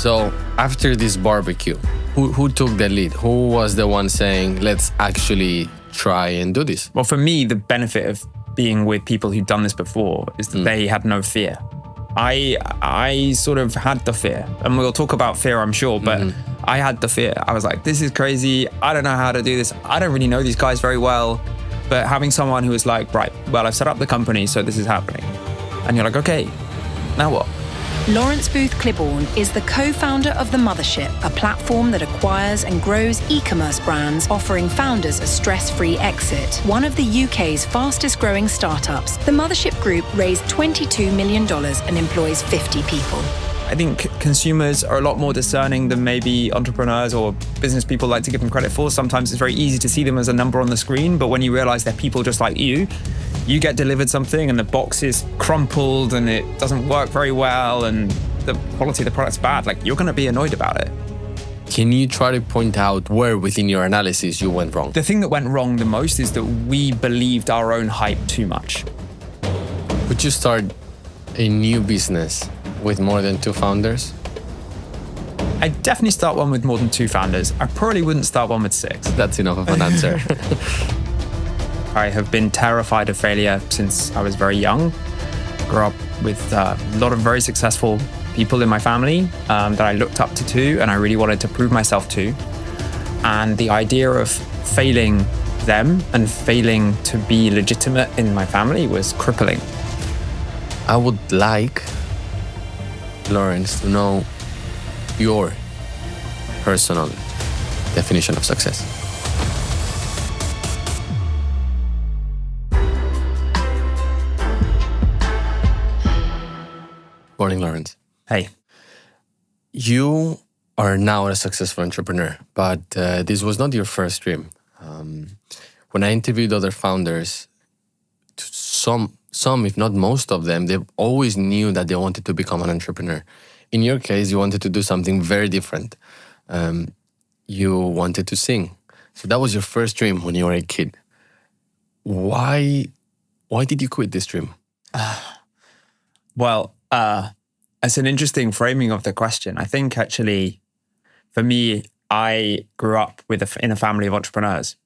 So after this barbecue, who took the lead? Who was the one saying, let's actually try and do this? Well, for me, the benefit of being with people who'd done this before is that they had no fear. I sort of had the fear, and we'll talk about fear, I'm sure, but I had the fear. I was like, this is crazy. I don't know how to do this. I don't really know these guys very well. But having someone who was like, right, well, I've set up the company, so this is happening. And you're like, okay, now what? Laurence Booth-Clibborn is the co-founder of the Mothership, a platform that acquires and grows e-commerce brands, offering founders a stress-free exit. One of the UK's fastest growing startups, the Mothership Group raised $22 million and employs 50 people. I think consumers are a lot more discerning than maybe entrepreneurs or business people like to give them credit for. Sometimes it's very easy to see them as a number on the screen, but when you realize they're people just like you get delivered something and the box is crumpled and it doesn't work very well and the quality of the product's bad, like you're gonna be annoyed about it. Can you try to point out where within your analysis you went wrong? The thing that went wrong the most is that we believed our own hype too much. Would you start a new business with more than 2 founders? I'd definitely start one with more than 2 founders. I probably wouldn't start one with 6. That's enough of an answer. I have been terrified of failure since I was very young. Grew up with a lot of very successful people in my family that I looked up to too, and I really wanted to prove myself to. And the idea of failing them and failing to be legitimate in my family was crippling. I would like, Laurence, to know your personal definition of success. Morning, Laurence. Hey. You are now a successful entrepreneur, but this was not your first dream. When I interviewed other founders, some, if not most of them, they always knew that they wanted to become an entrepreneur. In your case, you wanted to do something very different. You wanted to sing. So that was your first dream when you were a kid. Why did you quit this dream? Well, it's an interesting framing of the question. I think actually, for me, I grew up in a family of entrepreneurs,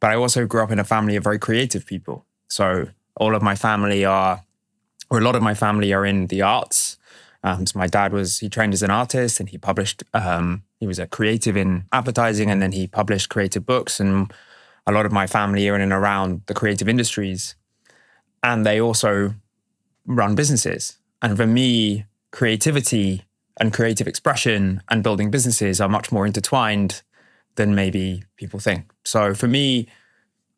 but I also grew up in a family of very creative people. So all of my family a lot of my family are in the arts. So my dad he trained as an artist and he published, he was a creative in advertising and then he published creative books. And a lot of my family are in and around the creative industries. And they also run businesses. And for me, creativity and creative expression and building businesses are much more intertwined than maybe people think. So for me,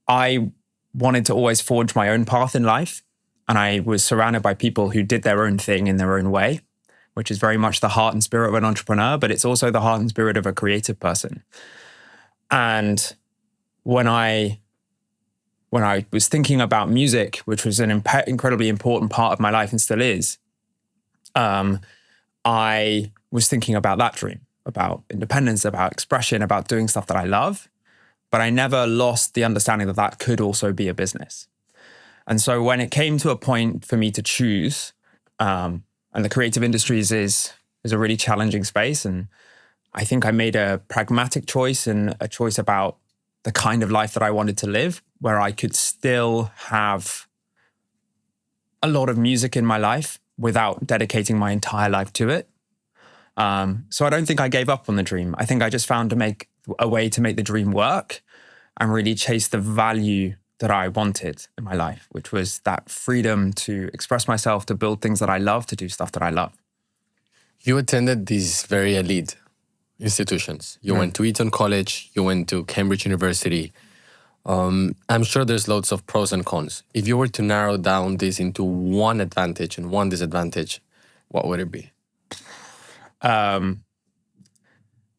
I wanted to always forge my own path in life. And I was surrounded by people who did their own thing in their own way, which is very much the heart and spirit of an entrepreneur, but it's also the heart and spirit of a creative person. And when I was thinking about music, which was an incredibly important part of my life and still is, I was thinking about that dream, about independence, about expression, about doing stuff that I love. But I never lost the understanding that that could also be a business. And so when it came to a point for me to choose, and the creative industries is a really challenging space, and I think I made a pragmatic choice and a choice about the kind of life that I wanted to live, where I could still have a lot of music in my life without dedicating my entire life to it. So I don't think I gave up on the dream. I think I just found a way to make the dream work and really chase the value that I wanted in my life, which was that freedom to express myself, to build things that I love, to do stuff that I love. You attended these very elite institutions. You went to Eton College, you went to Cambridge University. I'm sure there's loads of pros and cons. If you were to narrow down this into one advantage and one disadvantage, what would it be?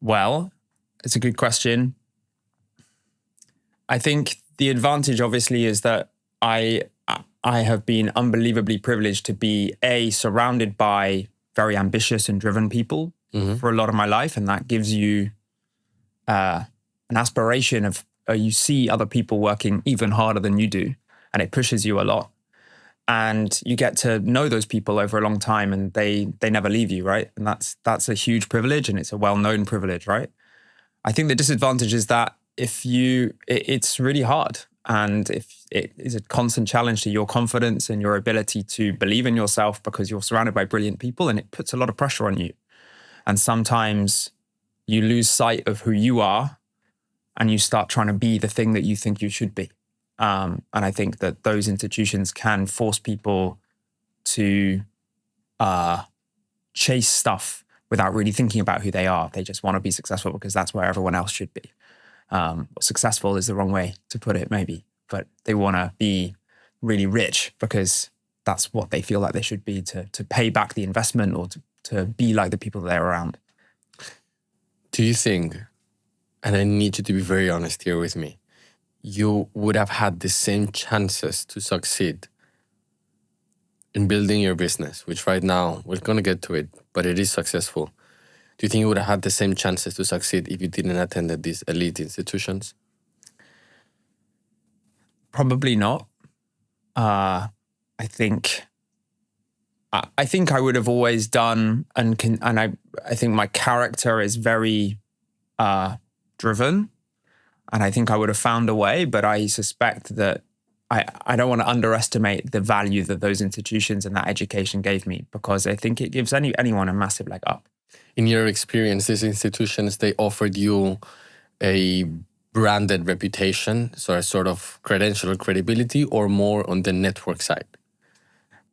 Well, it's a good question. I think the advantage, obviously, is that I have been unbelievably privileged to be, surrounded by very ambitious and driven people for a lot of my life. And that gives you an aspiration of, you see other people working even harder than you do, and it pushes you a lot. and you get to know those people over a long time, and they never leave you, right? And that's a huge privilege, and it's a well-known privilege, right? I think the disadvantage is that it's really hard, and if it is a constant challenge to your confidence and your ability to believe in yourself, because you're surrounded by brilliant people, and it puts a lot of pressure on you. And sometimes you lose sight of who you are, and you start trying to be the thing that you think you should be. And I think that those institutions can force people to chase stuff without really thinking about who they are. They just want to be successful because that's where everyone else should be. Successful is the wrong way to put it, maybe, but they want to be really rich because that's what they feel like they should be to pay back the investment, or to be like the people they're around. Do you think, and I need you to be very honest here with me, you would have had the same chances to succeed in building your business, which right now, we're going to get to it, but it is successful. Do you think you would have had the same chances to succeed if you didn't attend these elite institutions? Probably not. I think I would have always done, and I think my character is very driven, and I think I would have found a way, but I suspect that I don't want to underestimate the value that those institutions and that education gave me, because I think it gives anyone a massive leg up. In your experience, these institutions, they offered you a branded reputation, so a sort of credential or credibility, or more on the network side?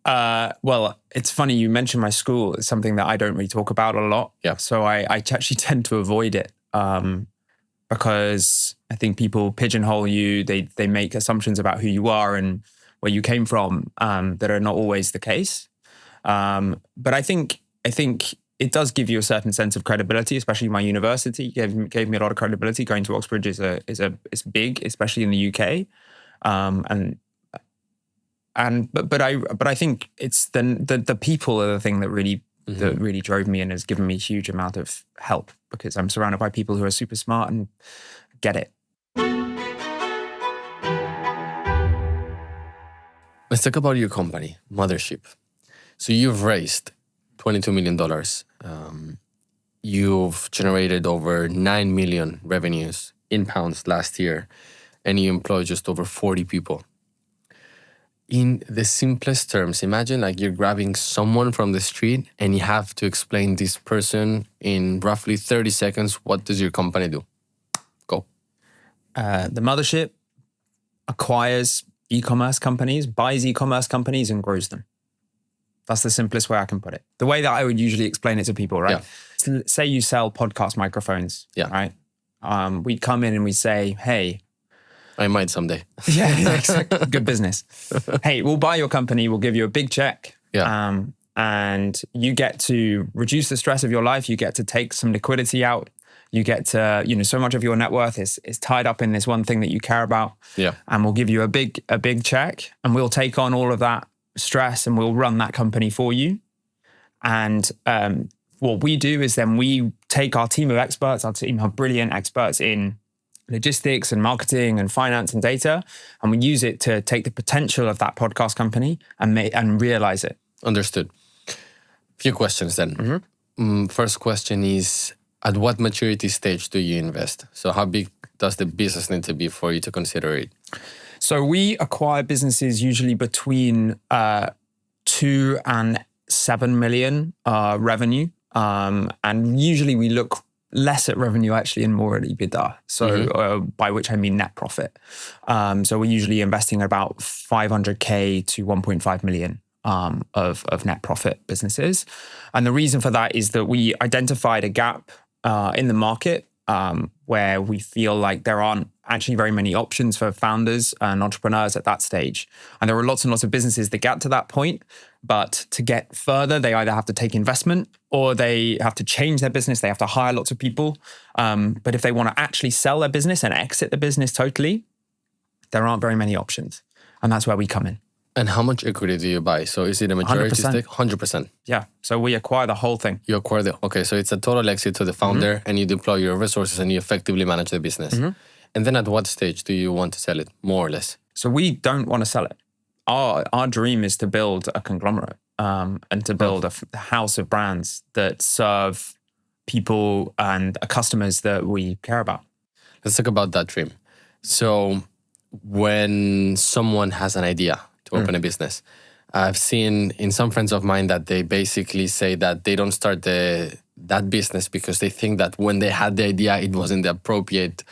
Well, it's funny you mentioned my school. It's something that I don't really talk about a lot. Yeah. So I actually tend to avoid it because I think people pigeonhole you. They make assumptions about who you are and where you came from that are not always the case. But I think it does give you a certain sense of credibility, especially my university gave me a lot of credibility. Going to Oxbridge is big, especially in the UK. But I think it's the people are the thing that really drove me and has given me a huge amount of help, because I'm surrounded by people who are super smart and get it. Let's talk about your company, Mothership. So you've raised $22 million. You've generated over 9 million revenues in pounds last year, and you employ just over 40 people. In the simplest terms, imagine like you're grabbing someone from the street and you have to explain this person in roughly 30 seconds. What does your company do? Go. The Mothership acquires e-commerce companies, buys e-commerce companies, and grows them. That's the simplest way I can put it. The way that I would usually explain it to people, right? Yeah. So say you sell podcast microphones, right? We'd come in and we'd say, hey, I might someday. Yeah, exactly. Good business. Hey, we'll buy your company. We'll give you a big check. Yeah. And you get to reduce the stress of your life. You get to take some liquidity out. You get to, so much of your net worth is tied up in this one thing that you care about. Yeah. And we'll give you a big check, and we'll take on all of that stress and we'll run that company for you. And what we do is then we take our team of experts, our team of brilliant experts in logistics and marketing and finance and data, and we use it to take the potential of that podcast company and realize it. Understood. Few questions then. Mm-hmm. First question is, at what maturity stage do you invest? So how big does the business need to be for you to consider it? So we acquire businesses usually between 2 and 7 million revenue. And usually we look less at revenue actually and more at EBITDA. So by which I mean net profit. So we're usually investing about 500K to 1.5 million of net profit businesses. And the reason for that is that we identified a gap in the market where we feel like there aren't actually very many options for founders and entrepreneurs at that stage. And there are lots and lots of businesses that get to that point, but to get further, they either have to take investment or they have to change their business. They have to hire lots of people. But if they want to actually sell their business and exit the business totally, there aren't very many options. And that's where we come in. And how much equity do you buy? So is it a majority stake? 100%. Yeah. So we acquire the whole thing. You acquire okay. So it's a total exit to the founder and you deploy your resources and you effectively manage the business. And then at what stage do you want to sell it, more or less? So we don't want to sell it. our dream is to build a conglomerate and to build a house of brands that serve people and customers that we care about. Let's talk about that dream. So when someone has an idea to open a business, I've seen in some friends of mine that they basically say that they don't start that business because they think that when they had the idea, it wasn't the appropriate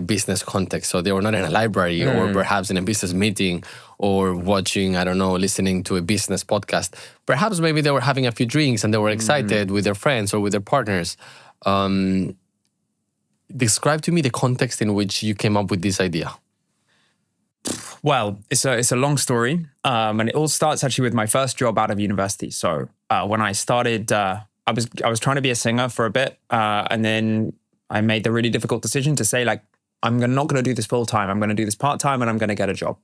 business context. So they were not in a library or perhaps in a business meeting or watching, I don't know, listening to a business podcast. Perhaps maybe they were having a few drinks and they were excited with their friends or with their partners. Describe to me the context in which you came up with this idea. Well, it's a long story, and it all starts actually with my first job out of university. So when I started, I was trying to be a singer for a bit, and then I made the really difficult decision to say, like, I'm not going to do this full time. I'm going to do this part time, and I'm going to get a job.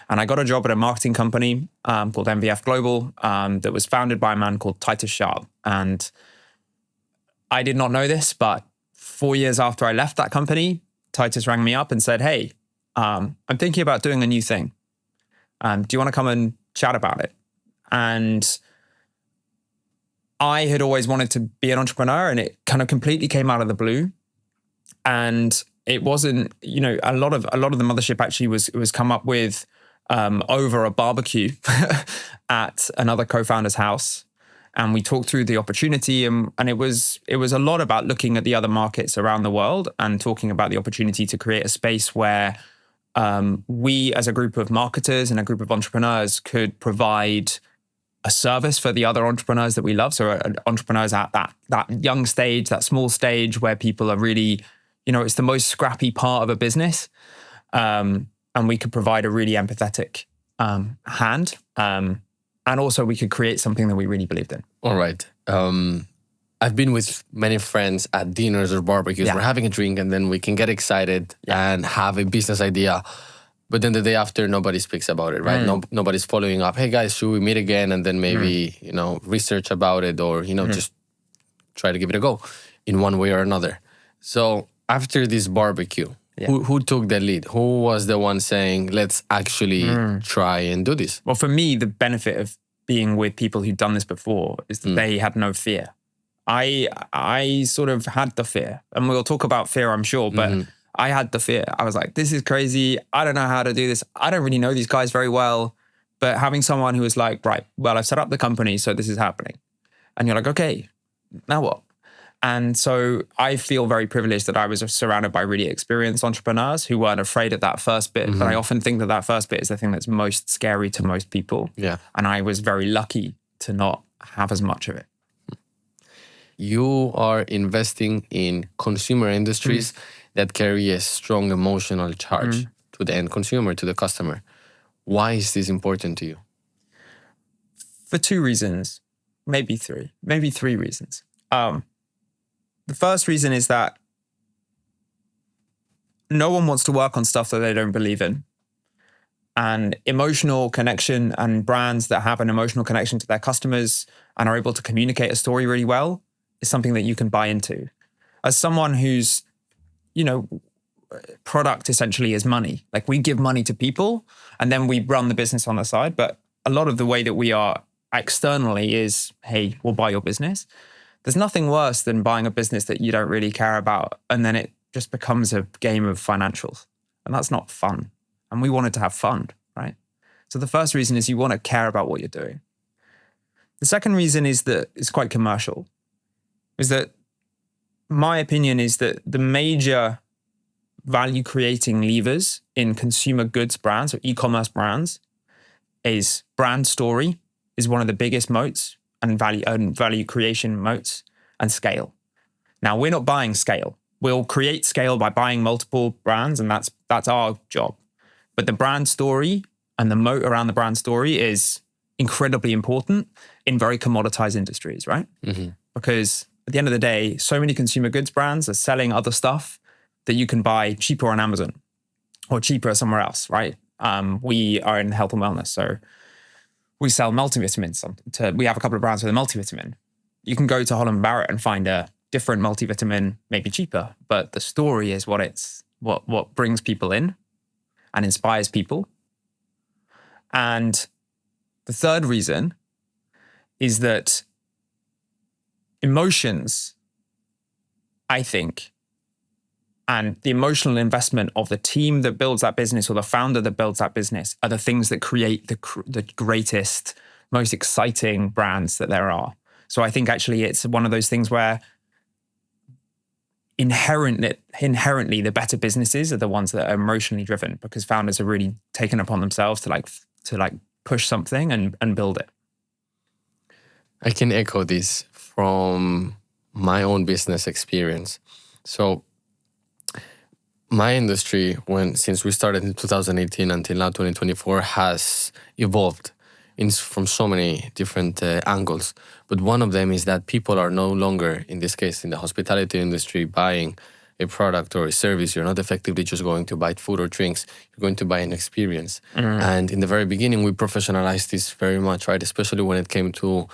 And I got a job at a marketing company called MVF Global that was founded by a man called Titus Sharp. And I did not know this, but 4 years after I left that company, Titus rang me up and said, hey, I'm thinking about doing a new thing. Do you want to come and chat about it? And I had always wanted to be an entrepreneur, and it kind of completely came out of the blue. And it wasn't, a lot of the Mothership actually was come up with over a barbecue at another co-founder's house. And we talked through the opportunity, and it was a lot about looking at the other markets around the world and talking about the opportunity to create a space where we as a group of marketers and a group of entrepreneurs could provide a service for the other entrepreneurs that we love. So entrepreneurs at that young stage, that small stage where people are really, it's the most scrappy part of a business. And we could provide a really empathetic hand. And also we could create something that we really believed in. All right. I've been with many friends at dinners or barbecues. Yeah. We're having a drink and then we can get excited and have a business idea. But then the day after, nobody speaks about it, right? Nobody's following up. Hey guys, should we meet again? And then maybe, research about it or, just try to give it a go in one way or another. So after this barbecue, who took the lead? Who was the one saying, let's actually try and do this? Well, for me, the benefit of being with people who'd done this before is that they had no fear. I sort of had the fear, and we'll talk about fear, I'm sure, but I had the fear. I was like, this is crazy. I don't know how to do this. I don't really know these guys very well. But having someone who was like, right, well, I've set up the company, so this is happening. And you're like, okay, now what? And so I feel very privileged that I was surrounded by really experienced entrepreneurs who weren't afraid of that first bit. But I often think that first bit is the thing that's most scary to most people. Yeah. And I was very lucky to not have as much of it. You are investing in consumer industries that carry a strong emotional charge to the end consumer, to the customer. Why is this important to you? For two reasons, maybe three reasons. The first reason is that no one wants to work on stuff that they don't believe in. And emotional connection and brands that have an emotional connection to their customers and are able to communicate a story really well is something that you can buy into. As someone whose, product essentially is money. Like we give money to people and then we run the business on the side. But a lot of the way that we are externally is, hey, we'll buy your business. There's nothing worse than buying a business that you don't really care about. And then it just becomes a game of financials. And that's not fun. And we wanted to have fun, right? So the first reason is you want to care about what you're doing. The second reason is that it's quite commercial. Is that my opinion is that the major value creating levers in consumer goods brands or e-commerce brands is brand story is one of the biggest moats and value creation moats, and scale. Now, we're not buying scale. We'll create scale by buying multiple brands, and that's our job. But the brand story and the moat around the brand story is incredibly important in very commoditized industries, right? Because at the end of the day, so many consumer goods brands are selling other stuff that you can buy cheaper on Amazon or cheaper somewhere else, right? We are in health and wellness, so we sell multivitamins. We have a couple of brands with a multivitamin. You can go to Holland & Barrett and find a different multivitamin, maybe cheaper, but the story is what brings people in and inspires people. And the third reason is that emotions, I think, and the emotional investment of the team that builds that business or the founder that builds that business are the things that create the greatest, most exciting brands that there are. So I think actually it's one of those things where inherently the better businesses are the ones that are emotionally driven, because founders are really taken upon themselves to push something and build it. I can echo this from my own business experience. So my industry, since we started in 2018 until now 2024, has evolved from so many different angles. But one of them is that people are no longer, in this case, in the hospitality industry, buying a product or a service. You're not effectively just going to buy food or drinks. You're going to buy an experience. And in the very beginning, we professionalized this very much, right? Especially when it came to,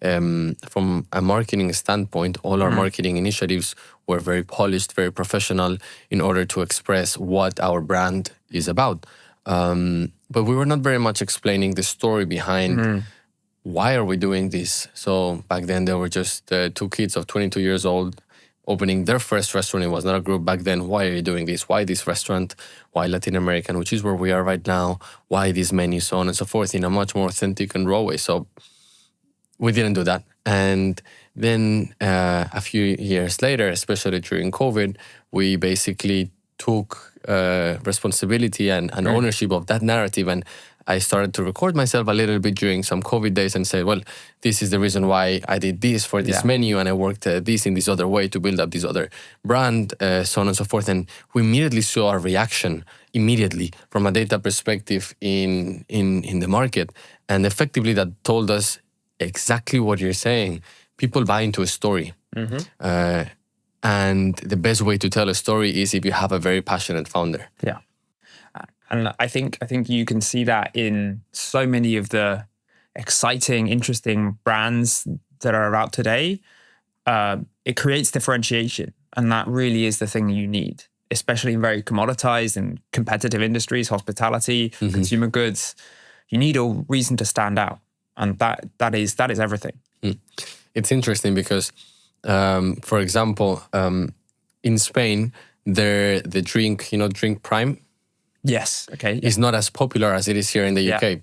from a marketing standpoint, all our marketing initiatives were very polished, very professional in order to express what our brand is about. But we were not very much explaining the story behind why are we doing this. So back then there were just two kids of 22 years old opening their first restaurant. It was not a group back then. Why are you doing this? Why this restaurant? Why Latin American, which is where we are right now? Why this menu, so on and so forth, in a much more authentic and raw way. So we didn't do that. And then a few years later, especially during COVID, we basically took responsibility and ownership of that narrative. And I started to record myself a little bit during some COVID days and say, well, this is the reason why I did this for this menu, and I worked this in this other way to build up this other brand, so on and so forth. And we immediately saw a reaction from a data perspective in the market. And effectively that told us exactly what you're saying. People buy into a story. And the best way to tell a story is if you have a very passionate founder. Yeah. And I think you can see that in so many of the exciting, interesting brands that are out today. It creates differentiation. And that really is the thing you need, especially in very commoditized and competitive industries, hospitality, consumer goods. You need a reason to stand out. And that is everything. It's interesting because, for example, in Spain, the drink, Drink Prime. Yes. Okay. Is not as popular as it is here in the UK.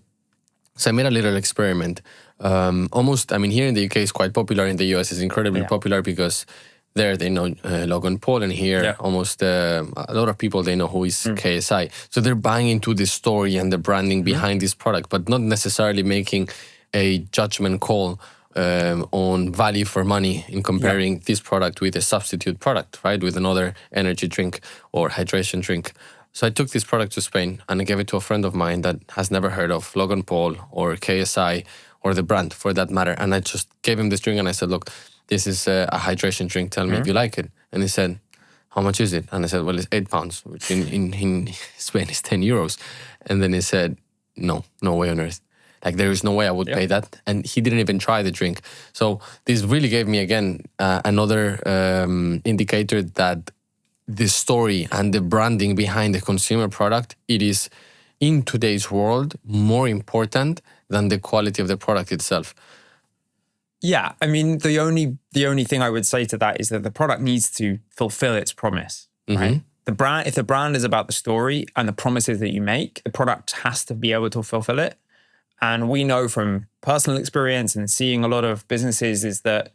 So I made a little experiment. Here in the UK it's quite popular. In the US it's incredibly popular because there they know Logan Paul, and here almost a lot of people, they know who is KSI. So they're buying into the story and the branding behind this product, but not necessarily making a judgment call on value for money in comparing this product with a substitute product, right? With another energy drink or hydration drink. So I took this product to Spain and I gave it to a friend of mine that has never heard of Logan Paul or KSI or the brand for that matter. And I just gave him this drink and I said, look, this is a hydration drink. Tell me if you like it. And he said, how much is it? And I said, well, it's £8, which in Spain is 10 euros. And then he said, no way on earth. Like, there is no way I would pay that. And he didn't even try the drink. So this really gave me, again, another indicator that the story and the branding behind the consumer product, it is, in today's world, more important than the quality of the product itself. Yeah, I mean, the only thing I would say to that is that the product needs to fulfill its promise, right? If the brand is about the story and the promises that you make, the product has to be able to fulfill it. And we know from personal experience and seeing a lot of businesses is that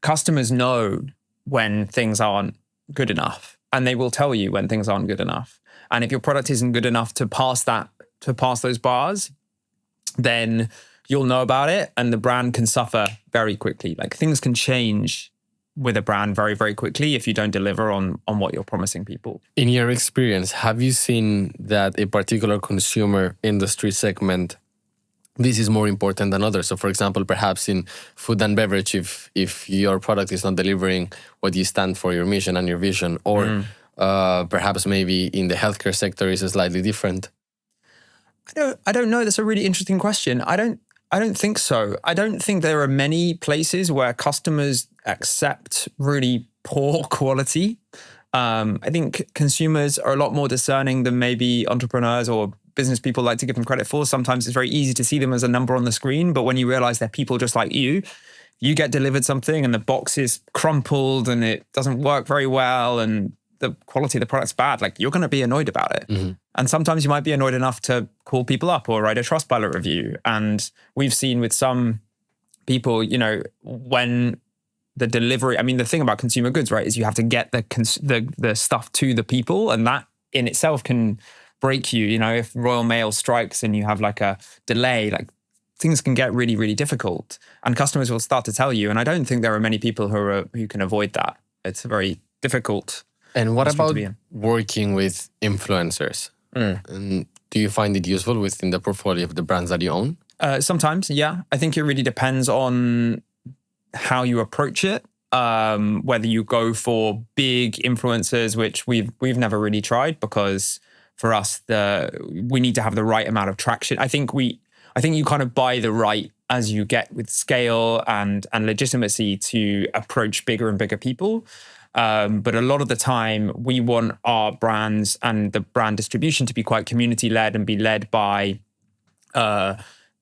customers know when things aren't good enough, and they will tell you when things aren't good enough. And if your product isn't good enough to pass those bars, then you'll know about it and the brand can suffer very quickly. Like, things can change with a brand very, very quickly if you don't deliver on what you're promising people. In your experience, have you seen that a particular consumer industry segment, this is more important than others? So for example, perhaps in food and beverage, if your product is not delivering what you stand for, your mission and your vision, or perhaps maybe in the healthcare sector is slightly different? I don't know. That's a really interesting question. I don't think so. I don't think there are many places where customers accept really poor quality. I think consumers are a lot more discerning than maybe entrepreneurs or business people like to give them credit for. Sometimes it's very easy to see them as a number on the screen, but when you realize they're people just like you get delivered something and the box is crumpled and it doesn't work very well and the quality of the product's bad, like you're going to be annoyed about it. Mm-hmm. And sometimes you might be annoyed enough to call people up or write a Trustpilot review. And we've seen with some people, when the delivery, the thing about consumer goods, right, is you have to get the stuff to the people, and that in itself can break you. If Royal Mail strikes and you have like a delay, like things can get really, really difficult, and customers will start to tell you. And I don't think there are many people who can avoid that. It's a very difficult. And what about working with influencers? And do you find it useful within the portfolio of the brands that you own? Sometimes, yeah. I think it really depends on how you approach it. Whether you go for big influencers, which we've never really tried, because for us we need to have the right amount of traction. I think you kind of buy the right as you get with scale and legitimacy to approach bigger and bigger people. But a lot of the time we want our brands and the brand distribution to be quite community-led and be led by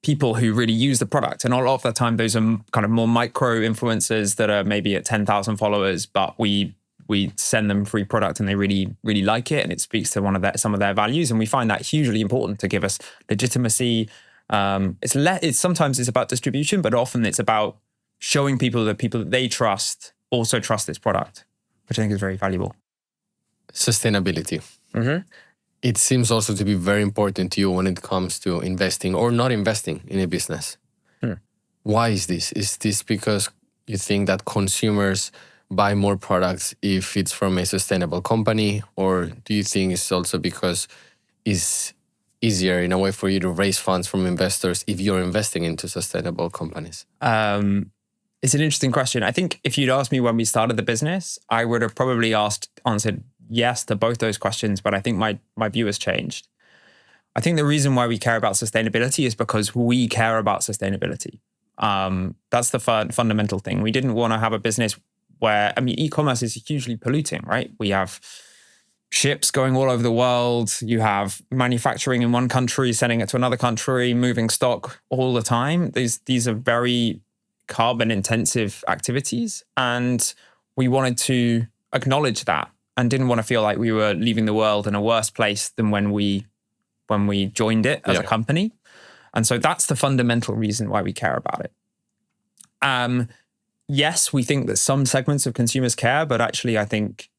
people who really use the product. And a lot of the time those are kind of more micro influencers that are maybe at 10,000 followers, but we send them free product and they really, really like it. And it speaks to some of their values. And we find that hugely important to give us legitimacy. Sometimes it's about distribution, but often it's about showing people that they trust also trust this product, which I think is very valuable. Sustainability. Mm-hmm. It seems also to be very important to you when it comes to investing or not investing in a business. Why is this? Is this because you think that consumers buy more products if it's from a sustainable company? Or do you think it's also because it's easier in a way for you to raise funds from investors if you're investing into sustainable companies? It's an interesting question. I think if you'd asked me when we started the business, I would have probably answered yes to both those questions, but I think my view has changed. I think the reason why we care about sustainability is because we care about sustainability. That's the fundamental thing. We didn't want to have a business where, e-commerce is hugely polluting, right? We have ships going all over the world. You have manufacturing in one country, sending it to another country, moving stock all the time. These are very carbon intensive activities. And we wanted to acknowledge that and didn't want to feel like we were leaving the world in a worse place than when we joined it as a company. And so that's the fundamental reason why we care about it. Yes, we think that some segments of consumers care, but actually I think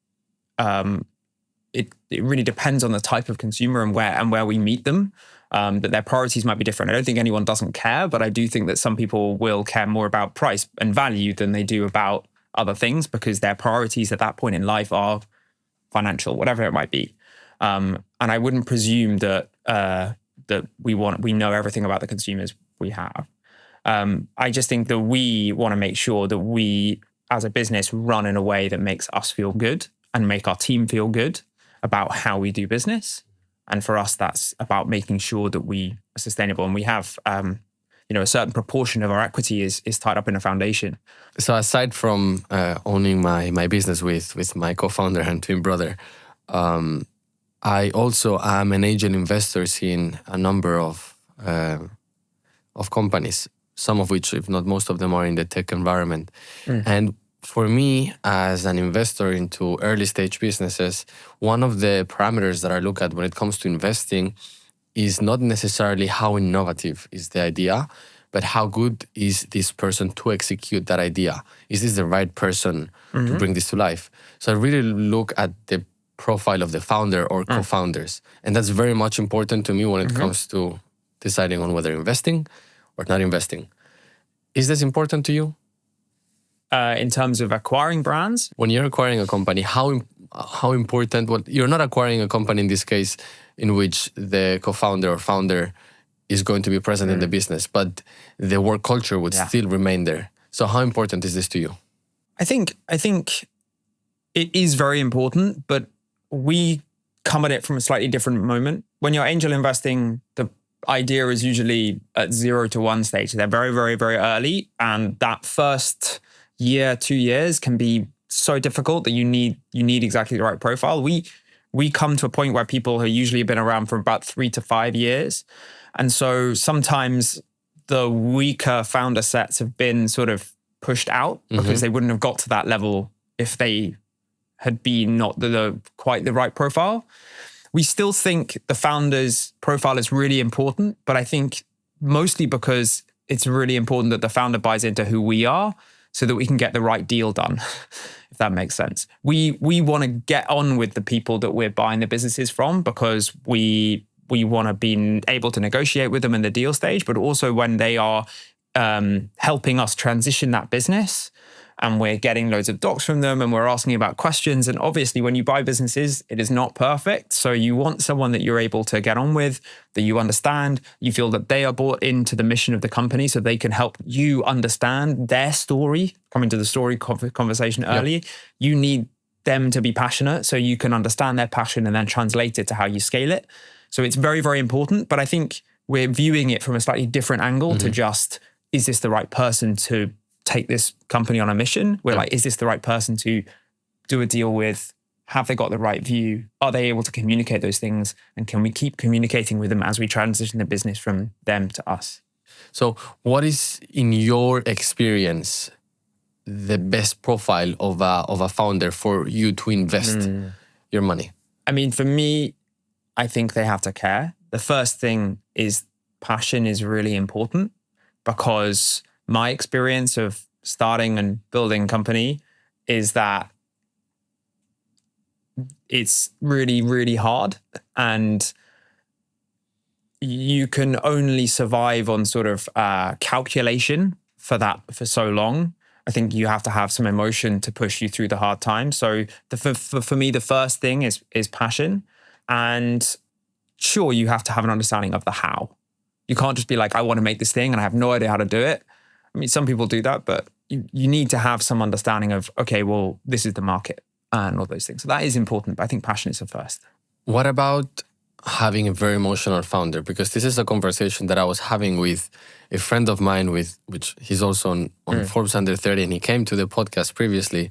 it really depends on the type of consumer and where we meet them, that their priorities might be different. I don't think anyone doesn't care, but I do think that some people will care more about price and value than they do about other things because their priorities at that point in life are financial, whatever it might be. And I wouldn't presume that we know everything about the consumers we have. I just think that we want to make sure that we, as a business, run in a way that makes us feel good and make our team feel good about how we do business. And for us, that's about making sure that we are sustainable. And we have, a certain proportion of our equity is tied up in a foundation. So aside from owning my business with my co-founder and twin brother, I also am an angel investor in a number of companies, some of which, if not most of them, are in the tech environment. And for me, as an investor into early stage businesses, one of the parameters that I look at when it comes to investing is not necessarily how innovative is the idea, but how good is this person to execute that idea? Is this the right person to bring this to life? So I really look at the profile of the founder or co-founders. And that's very much important to me when it comes to deciding on whether investing or not investing. Is this important to you? In terms of acquiring brands? When you're acquiring a company, how important, you're not acquiring a company in this case in which the co-founder or founder is going to be present in the business, but the work culture would still remain there. So how important is this to you? I think it is very important, but we come at it from a slightly different moment. When you're angel investing, the idea is usually at 0 to 1 stage. They're very, very, very early. And that first year, 2 years can be so difficult that you need exactly the right profile. We we come to a point where people have usually been around for about 3 to 5 years. And so sometimes the weaker founder sets have been sort of pushed out because they wouldn't have got to that level if they had been not quite the right profile. We still think the founder's profile is really important, but I think mostly because it's really important that the founder buys into who we are so that we can get the right deal done, if that makes sense. We want to get on with the people that we're buying the businesses from because we want to be able to negotiate with them in the deal stage, but also when they are helping us transition that business and we're getting loads of docs from them and we're asking about questions. And obviously when you buy businesses, it is not perfect. So you want someone that you're able to get on with, that you understand, you feel that they are bought into the mission of the company so they can help you understand their story. Coming to the story conversation earlier, you need them to be passionate so you can understand their passion and then translate it to how you scale it. So it's very, very important. But I think we're viewing it from a slightly different angle to just, is this the right person to take this company on a mission? We're like, is this the right person to do a deal with? Have they got the right view? Are they able to communicate those things? And can we keep communicating with them as we transition the business from them to us? So what is, in your experience, the best profile of a founder for you to invest your money? I mean, for me, I think they have to care. The first thing is passion is really important because my experience of starting and building a company is that it's really, really hard and you can only survive on sort of calculation for so long. I think you have to have some emotion to push you through the hard times. So for me, the first thing is passion. And sure, you have to have an understanding of the how. You can't just be like, I want to make this thing and I have no idea how to do it. I mean, some people do that, but you need to have some understanding of, okay, well, this is the market and all those things. So that is important, but I think passion is the first. What about having a very emotional founder? Because this is a conversation that I was having with a friend of mine, which he's also on Forbes Under 30, and he came to the podcast previously.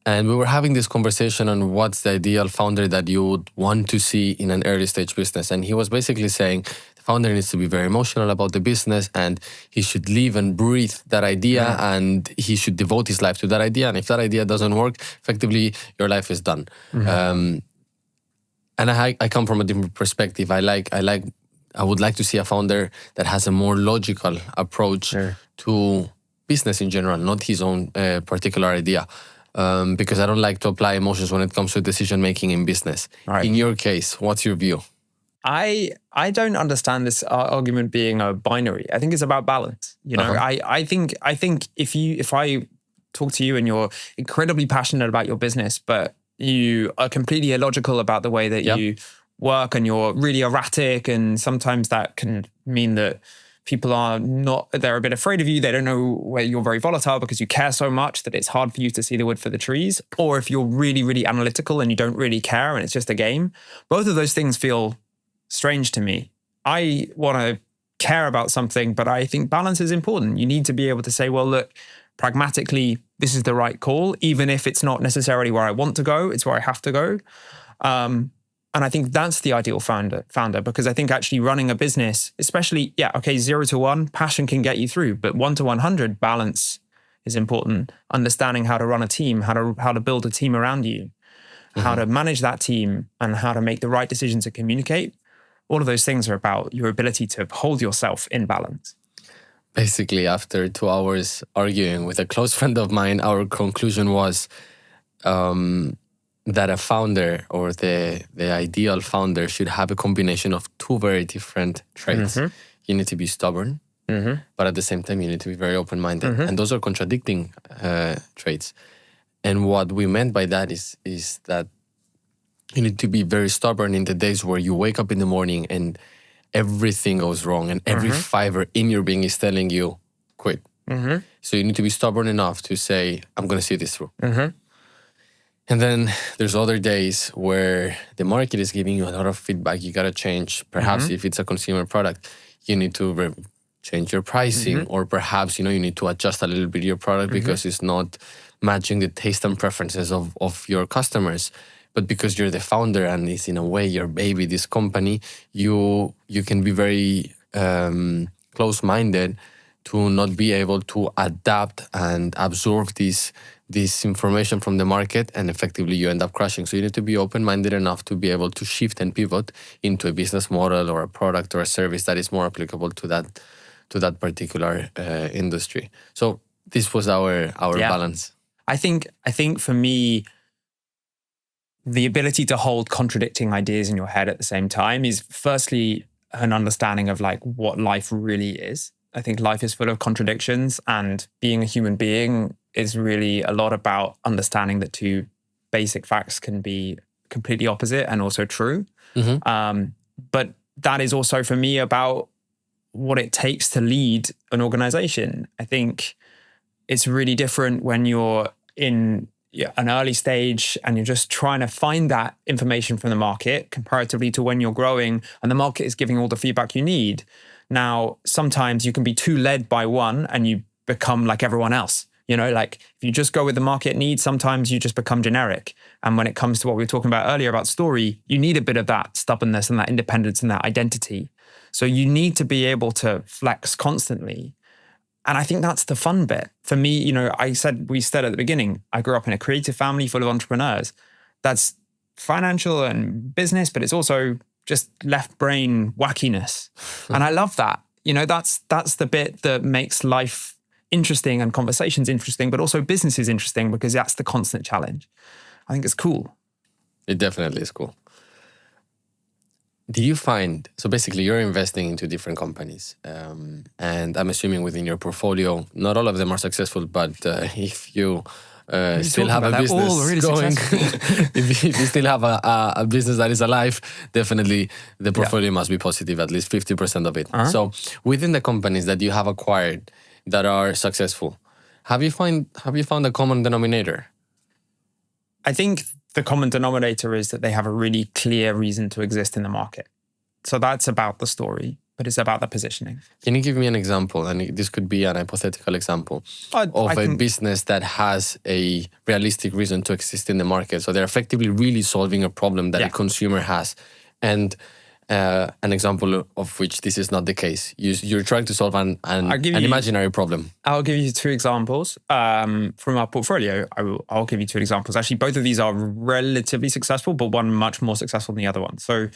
And we were having this conversation on what's the ideal founder that you would want to see in an early stage business. And he was basically saying, founder needs to be very emotional about the business and he should live and breathe that idea and he should devote his life to that idea. And if that idea doesn't work, effectively, your life is done. And I come from a different perspective. I would like to see a founder that has a more logical approach to business in general, not his own particular idea. Because I don't like to apply emotions when it comes to decision making in business. Right. In your case, what's your view? I don't understand this argument being a binary. I think it's about balance. You know, I think if I talk to you and you're incredibly passionate about your business, but you are completely illogical about the way that you work and you're really erratic, and sometimes that can mean that people they're a bit afraid of you. They don't know where you're very volatile because you care so much that it's hard for you to see the wood for the trees. Or if you're really, really analytical and you don't really care and it's just a game, both of those things feel strange to me. I want to care about something, but I think balance is important. You need to be able to say, well, look, pragmatically, this is the right call, even if it's not necessarily where I want to go, it's where I have to go. And I think that's the ideal founder, because I think actually running a business, especially, 0 to 1, passion can get you through, but 1 to 100, balance is important. Understanding how to run a team, how to build a team around you, how to manage that team, and how to make the right decisions and communicate. All of those things are about your ability to hold yourself in balance. Basically, after 2 hours arguing with a close friend of mine, our conclusion was that a founder or the ideal founder should have a combination of 2 very different traits. You need to be stubborn, but at the same time, you need to be very open-minded. And those are contradicting traits. And what we meant by that is that you need to be very stubborn in the days where you wake up in the morning and everything goes wrong and every fiber in your being is telling you, quit. So you need to be stubborn enough to say, I'm going to see this through. And then there's other days where the market is giving you a lot of feedback. You got to change. Perhaps if it's a consumer product, you need to change your pricing, or perhaps, you need to adjust a little bit your product because it's not matching the taste and preferences of your customers. but because you're the founder and it's in a way your baby, this company, you can be very close-minded to not be able to adapt and absorb this information from the market, and effectively you end up crashing. So you need to be open-minded enough to be able to shift and pivot into a business model or a product or a service that is more applicable to that particular industry. So this was our balance. I think for me, the ability to hold contradicting ideas in your head at the same time is firstly an understanding of like what life really is. I think life is full of contradictions, and being a human being is really a lot about understanding that two basic facts can be completely opposite and also true. But that is also for me about what it takes to lead an organization. I think it's really different when you're in an early stage and you're just trying to find that information from the market comparatively to when you're growing and the market is giving all the feedback you need. Now, sometimes you can be too led by one and you become like everyone else. You know, like if you just go with the market needs, sometimes you just become generic. And when it comes to what we were talking about earlier about story, you need a bit of that stubbornness and that independence and that identity. So you need to be able to flex constantly. And I think that's the fun bit. For me, you know, we said at the beginning, I grew up in a creative family full of entrepreneurs. That's financial and business, but it's also just left brain wackiness. And I love that. You know, that's the bit that makes life interesting and conversations interesting, but also business is interesting because that's the constant challenge. I think it's cool. It definitely is cool. Do you find, so basically you're investing into different companies, and I'm assuming within your portfolio, not all of them are successful, but if you still have a business really going, if you still have a business that is alive, definitely the portfolio must be positive, at least 50% of it. So within the companies that you have acquired that are successful, have you found a common denominator? I think the common denominator is that they have a really clear reason to exist in the market. So that's about the story, but it's about the positioning. Can you give me an example? And this could be an hypothetical example of a business that has a realistic reason to exist in the market. So they're effectively really solving a problem that a consumer has. And an example of which this is not the case. You're trying to solve an imaginary problem. I'll give you two examples from our portfolio. I'll give you two examples. Actually, both of these are relatively successful, but one much more successful than the other one. So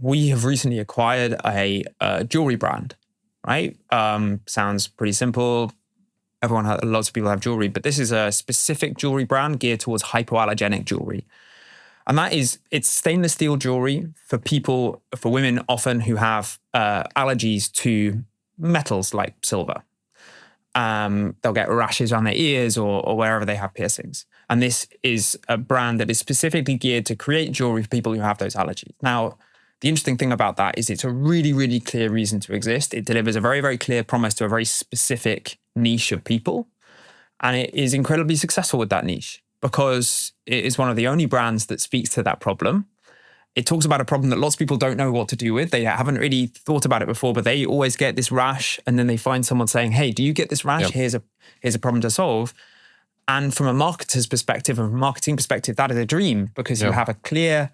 we have recently acquired a jewelry brand, right? Sounds pretty simple. Lots of people have jewelry, but this is a specific jewelry brand geared towards hypoallergenic jewelry. And it's stainless steel jewelry for women often who have allergies to metals like silver. They'll get rashes on their ears or wherever they have piercings. And this is a brand that is specifically geared to create jewelry for people who have those allergies. Now, the interesting thing about that is it's a really, really clear reason to exist. It delivers a very, very clear promise to a very specific niche of people. And it is incredibly successful with that niche, because it is one of the only brands that speaks to that problem. It talks about a problem that lots of people don't know what to do with. They haven't really thought about it before, but they always get this rash, and then they find someone saying, hey, do you get this rash? Yep. Here's a problem to solve. And from a marketer's perspective and from a marketing perspective, that is a dream, because you have a clear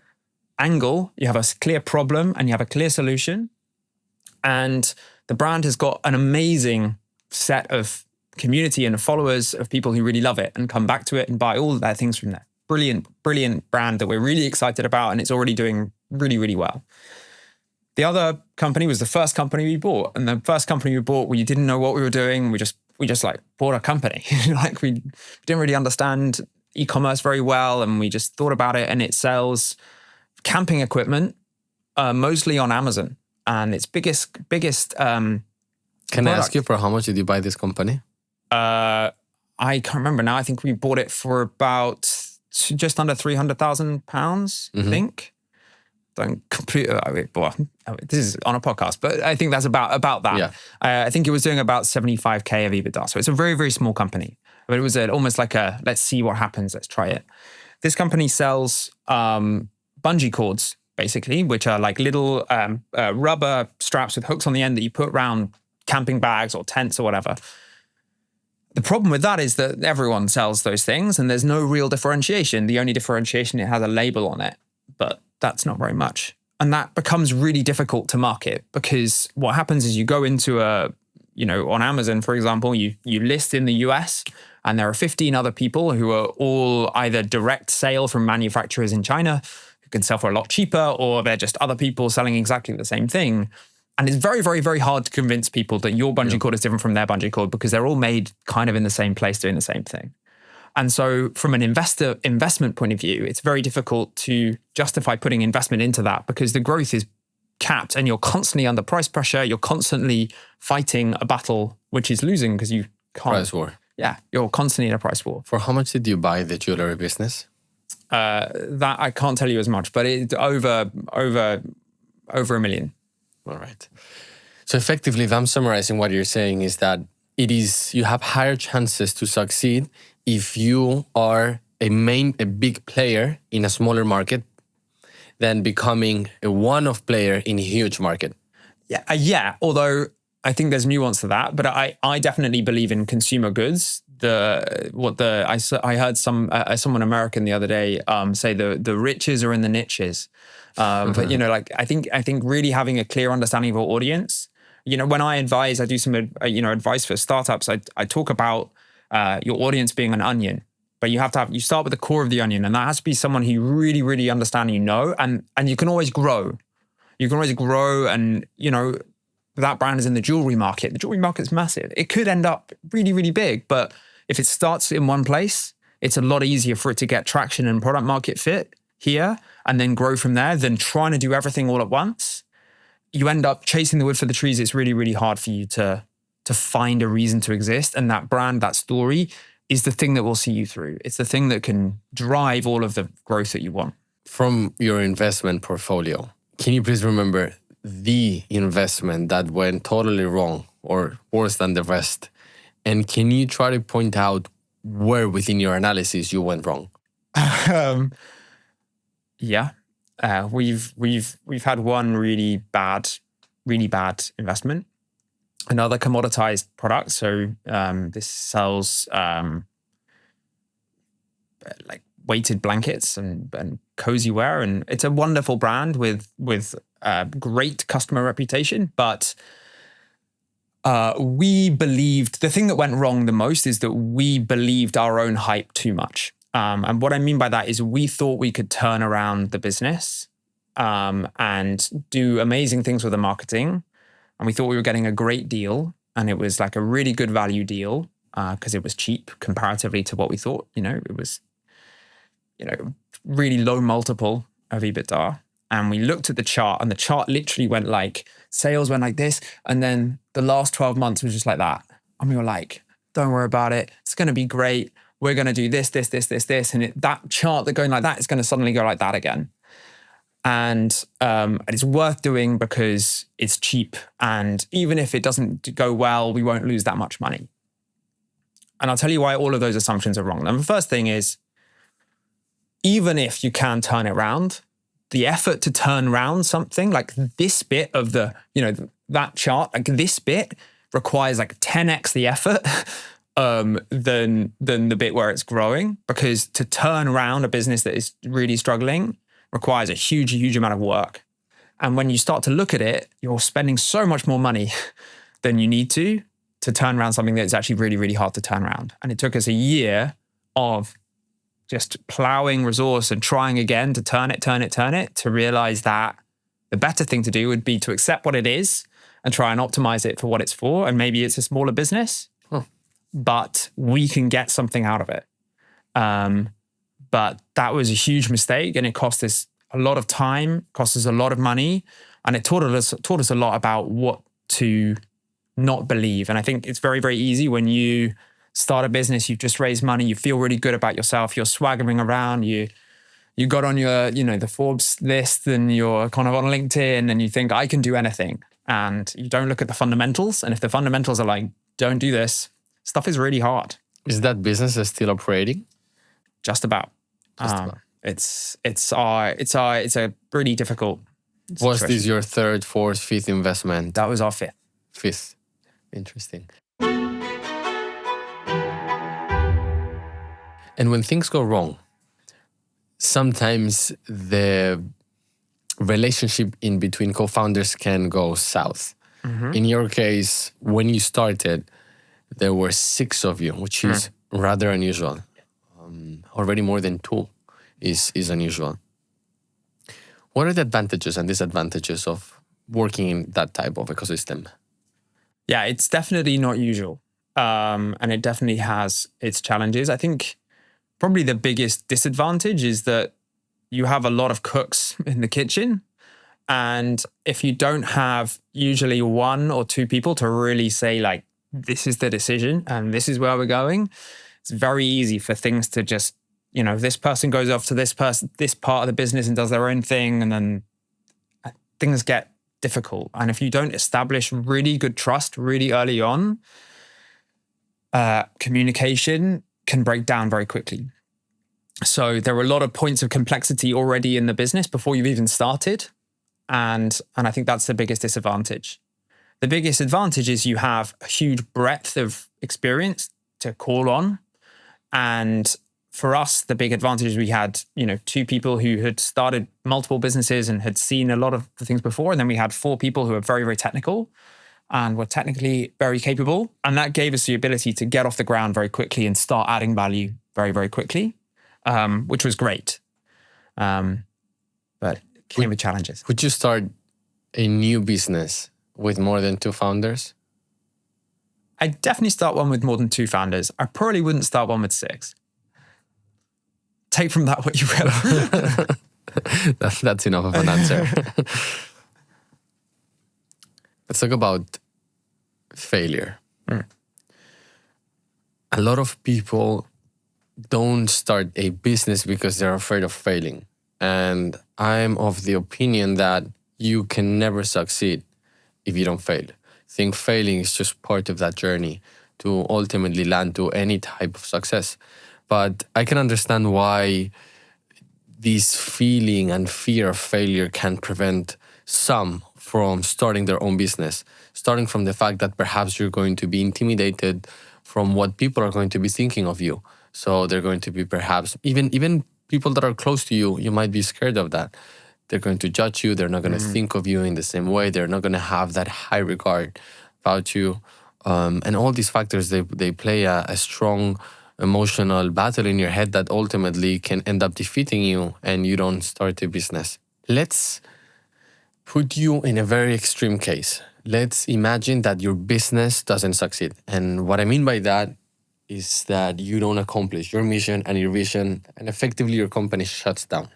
angle, you have a clear problem, and you have a clear solution. And the brand has got an amazing set of community and followers of people who really love it and come back to it and buy all of their things from there. Brilliant, brilliant brand that we're really excited about, and it's already doing really, really well. The other company was the first company we bought, and the first company we bought, we didn't know what we were doing. We just like bought a company. Like we didn't really understand e-commerce very well, and we just thought about it. And it sells camping equipment, mostly on Amazon, and its biggest. Can I ask you, for how much did you buy this company? I can't remember now. I think we bought it for about just under £300,000, I think. Don't compute. This is on a podcast, but I think that's about that. Yeah. I think it was doing about 75k of EBITDA. So it's a very, very small company, but it was almost like let's see what happens. Let's try it. This company sells bungee cords, basically, which are like little rubber straps with hooks on the end that you put around camping bags or tents or whatever. The problem with that is that everyone sells those things and there's no real differentiation. The only differentiation, it has a label on it, but that's not very much. And that becomes really difficult to market, because what happens is you go into on Amazon, for example, you list in the US and there are 15 other people who are all either direct sale from manufacturers in China who can sell for a lot cheaper, or they're just other people selling exactly the same thing. And it's very, very, very hard to convince people that your bungee cord is different from their bungee cord, because they're all made kind of in the same place doing the same thing. And so from an investment point of view, it's very difficult to justify putting investment into that, because the growth is capped and you're constantly under price pressure. You're constantly fighting a battle which is losing because you can't. Price war. Yeah, you're constantly in a price war. For how much did you buy the jewelry business? That I can't tell you as much, but it's over $1 million. All right. So effectively, if I'm summarizing what you're saying, is that you have higher chances to succeed if you are a big player in a smaller market than becoming a one-off player in a huge market. Yeah. Although I think there's nuance to that, but I definitely believe in consumer goods. I heard someone American the other day say the riches are in the niches. But I think really having a clear understanding of our audience. When I advise, I do some advice for startups. I talk about your audience being an onion, but you start with the core of the onion, and that has to be someone who you really, really understand, and you can always grow. You can always grow, and that brand is in the jewelry market. The jewelry market's massive. It could end up really, really big, but if it starts in one place, it's a lot easier for it to get traction and product market fit here and then grow from there than trying to do everything all at once. You end up chasing the wood for the trees. It's really, really hard for you to find a reason to exist. And that brand, that story is the thing that will see you through. It's the thing that can drive all of the growth that you want. From your investment portfolio, can you please remember the investment that went totally wrong or worse than the rest? And can you try to point out where within your analysis you went wrong? Yeah. We've had one really bad investment. Another commoditized product. So this sells like weighted blankets and cozy wear, and it's a wonderful brand with great customer reputation. But we believed, the thing that went wrong the most is that we believed our own hype too much. And what I mean by that is we thought we could turn around the business and do amazing things with the marketing. And we thought we were getting a great deal, and it was like a really good value deal because it was cheap comparatively to what we thought. It was, really low multiple of EBITDA. And we looked at the chart, and the chart literally went like, sales went like this. And then the last 12 months was just like that. And we were like, don't worry about it. It's going to be great. We're going to do this. And that chart that going like that is going to suddenly go like that again. And it's worth doing because it's cheap. And even if it doesn't go well, we won't lose that much money. And I'll tell you why all of those assumptions are wrong. And the first thing is, even if you can turn it around, the effort to turn around something like this bit of that chart, like this bit requires like 10x the effort than the bit where it's growing. Because to turn around a business that is really struggling requires a huge amount of work. And when you start to look at it, you're spending so much more money than you need to turn around something that's actually really, really hard to turn around. And it took us a year of just plowing resource and trying again to turn it to realize that the better thing to do would be to accept what it is and try and optimize it for what it's for. And maybe it's a smaller business, but we can get something out of it. But that was a huge mistake, and it cost us a lot of time, cost us a lot of money, and it taught us a lot about what to not believe. And I think it's very, very easy when you start a business, you've just raised money, you feel really good about yourself, you're swaggering around, you got on your, the Forbes list, and you're kind of on LinkedIn, and you think, I can do anything. And you don't look at the fundamentals. And if the fundamentals are like, don't do this, stuff is really hard. Is that business still operating? Just about. It's a really difficult situation. Was this your third, fourth, fifth investment? That was our fifth. Fifth. Interesting. And when things go wrong, sometimes the relationship in between co-founders can go south. In your case, when you started, there were 6 of you, which is rather unusual. Already more than 2 is unusual. What are the advantages and disadvantages of working in that type of ecosystem? Yeah, it's definitely not usual. And it definitely has its challenges. I think probably the biggest disadvantage is that you have a lot of cooks in the kitchen. And if you don't have usually 1 or 2 people to really say, like, this is the decision and this is where we're going, it's very easy for things to just, this person goes off to this part of the business and does their own thing. And then things get difficult. And if you don't establish really good trust really early on, communication can break down very quickly. So there are a lot of points of complexity already in the business before you've even started. And I think that's the biggest disadvantage. The biggest advantage is you have a huge breadth of experience to call on. And for us, the big advantage is we had, 2 people who had started multiple businesses and had seen a lot of the things before. And then we had 4 people who are very, very technical and were technically very capable. And that gave us the ability to get off the ground very quickly and start adding value very, very quickly, which was great. But it came with challenges. Would you start a new business with more than 2 founders? I definitely start one with more than 2 founders. I probably wouldn't start one with 6. Take from that what you will. That's enough of an answer. Let's talk about failure. A lot of people don't start a business because they're afraid of failing. And I'm of the opinion that you can never succeed if you don't fail. I think failing is just part of that journey to ultimately land to any type of success. But I can understand why this feeling and fear of failure can prevent some from starting their own business, starting from the fact that perhaps you're going to be intimidated from what people are going to be thinking of you. So they're going to be perhaps, even people that are close to you, you might be scared of that. They're going to judge you. They're not going to think of you in the same way. They're not going to have that high regard about you. And all these factors, they play a strong emotional battle in your head that ultimately can end up defeating you and you don't start a business. Let's put you in a very extreme case. Let's imagine that your business doesn't succeed. And what I mean by that is that you don't accomplish your mission and your vision, and effectively your company shuts down.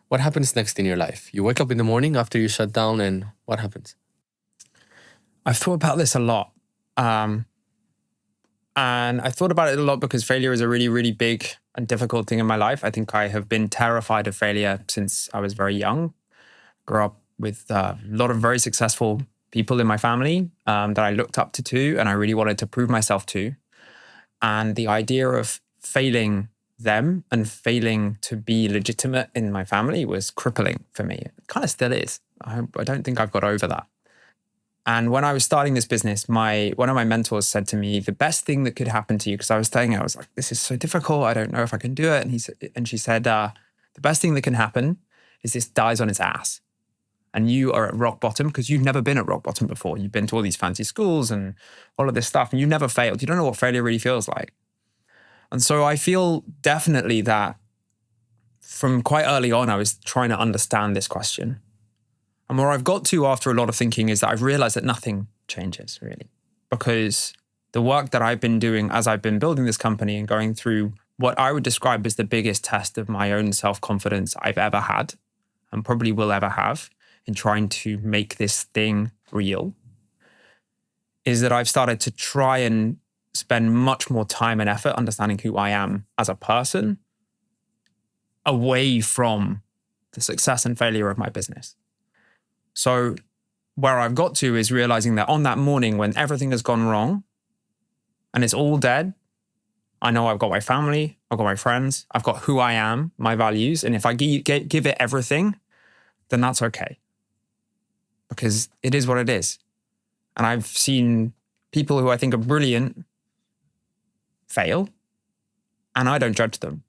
What happens next in your life? You wake up in the morning after you shut down, and what happens? I've thought about this a lot. And I thought about it a lot because failure is a really, really big and difficult thing in my life. I think I have been terrified of failure since I was very young. Grew up with a lot of very successful people in my family that I looked up to too, and I really wanted to prove myself to. And the idea of failing them and failing to be legitimate in my family was crippling for me. It kind of still is. I don't think I've got over that. And when I was starting this business, one of my mentors said to me, the best thing that could happen to you, because I was saying, I was like, this is so difficult. I don't know if I can do it. And she said, the best thing that can happen is this dies on its ass. And you are at rock bottom because you've never been at rock bottom before. You've been to all these fancy schools and all of this stuff, and you never failed. You don't know what failure really feels like. And so I feel definitely that from quite early on, I was trying to understand this question. And where I've got to after a lot of thinking is that I've realized that nothing changes really, because the work that I've been doing as I've been building this company and going through what I would describe as the biggest test of my own self-confidence I've ever had and probably will ever have in trying to make this thing real, is that I've started to try and spend much more time and effort understanding who I am as a person away from the success and failure of my business. So where I've got to is realizing that on that morning when everything has gone wrong and it's all dead, I know I've got my family, I've got my friends, I've got who I am, my values. And if I give it everything, then that's okay. Because it is what it is. And I've seen people who I think are brilliant fail. and I don't judge them.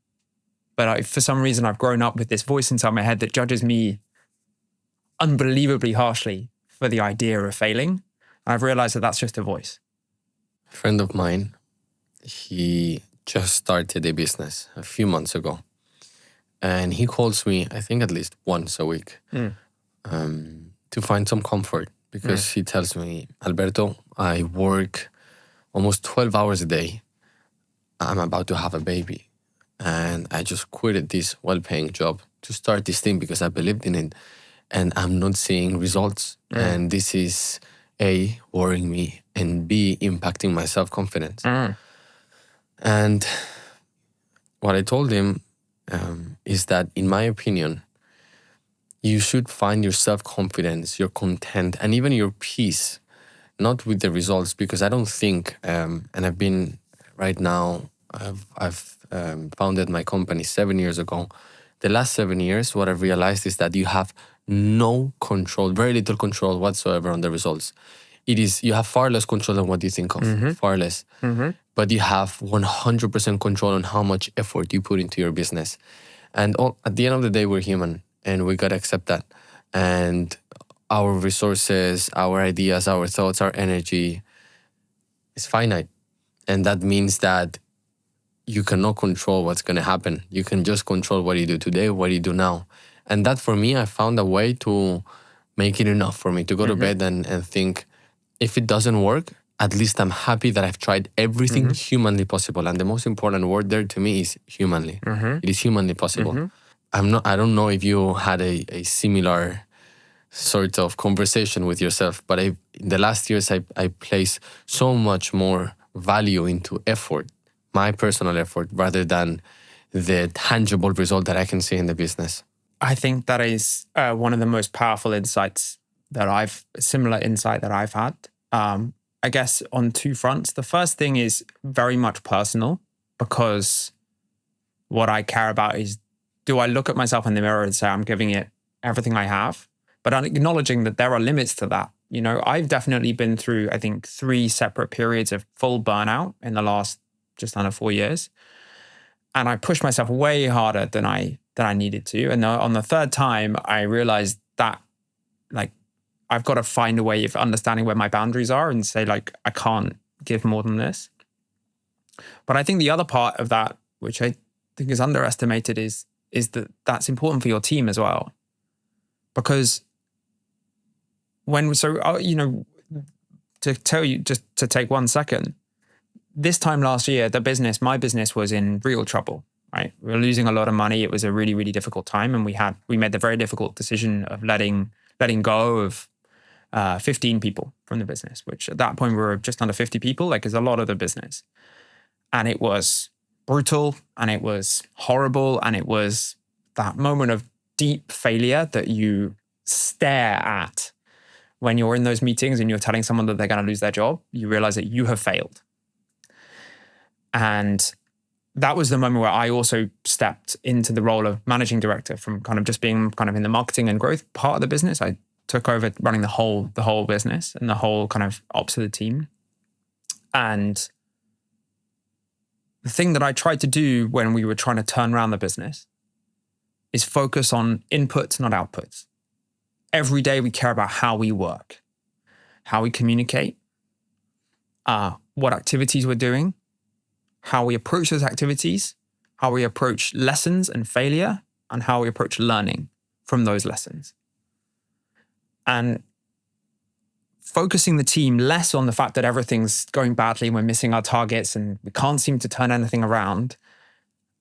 But for some reason, I've grown up with this voice inside my head that judges me unbelievably harshly for the idea of failing. And I've realized that that's just a voice. A friend of mine, he just started a business a few months ago. And he calls me, I think at least once a week, to find some comfort. Because he tells me, Alberto, I work almost 12 hours a day. I'm about to have a baby. And I just quitted this well-paying job to start this thing because I believed in it. And I'm not seeing results. And this is A, worrying me, and B, impacting my self-confidence. And what I told him is that, in my opinion, you should find your self-confidence, your content, and even your peace, not with the results, because I don't think, and I've been right now, I've founded my company 7 years ago. The last 7 years, what I've realized is that you have no control, very little control whatsoever on the results. You have far less control than what you think of, far less. But you have 100% control on how much effort you put into your business. And at the end of the day, we're human, and we got to accept that. And our resources, our ideas, our thoughts, our energy is finite. And that means that you cannot control what's going to happen. You can just control what you do today, what you do now. And that, for me, I found a way to make it enough for me to go to bed and think, if it doesn't work, at least I'm happy that I've tried everything humanly possible. And the most important word there to me is humanly. It is humanly possible. I don't know if you had a similar sort of conversation with yourself, but in the last years, I place so much more value into effort, my personal effort, rather than the tangible result that I can see in the business. I think that is one of the most powerful insights similar insight that I've had. I guess on two fronts. The first thing is very much personal, because what I care about is, do I look at myself in the mirror and say I'm giving it everything I have? But I'm acknowledging that there are limits to that. You know, I've definitely been through, I think, 3 separate periods of full burnout in the last just under 4 years. And I pushed myself way harder than I needed to. And on the third time, I realized that, like, I've got to find a way of understanding where my boundaries are and say, like, I can't give more than this. But I think the other part of that, which I think is underestimated, is that that's important for your team as well. Because to tell you, just to take 1 second, this time last year, my business was in real trouble, right? We were losing a lot of money. It was a really, really difficult time. And we made the very difficult decision of letting go of 15 people from the business, which at that point we were just under 50 people, like, is a lot of the business. And it was brutal, and it was horrible, and it was that moment of deep failure that you stare at when you're in those meetings and you're telling someone that they're going to lose their job. You realize that you have failed. And that was the moment where I also stepped into the role of managing director, from kind of just being kind of in the marketing and growth part of the business. I took over running the whole business and the whole kind of ops of the team. And the thing that I tried to do when we were trying to turn around the business is focus on inputs, not outputs. Every day we care about how we work, how we communicate, what activities we're doing, how we approach those activities, how we approach lessons and failure, and how we approach learning from those lessons. And focusing the team less on the fact that everything's going badly and we're missing our targets and we can't seem to turn anything around,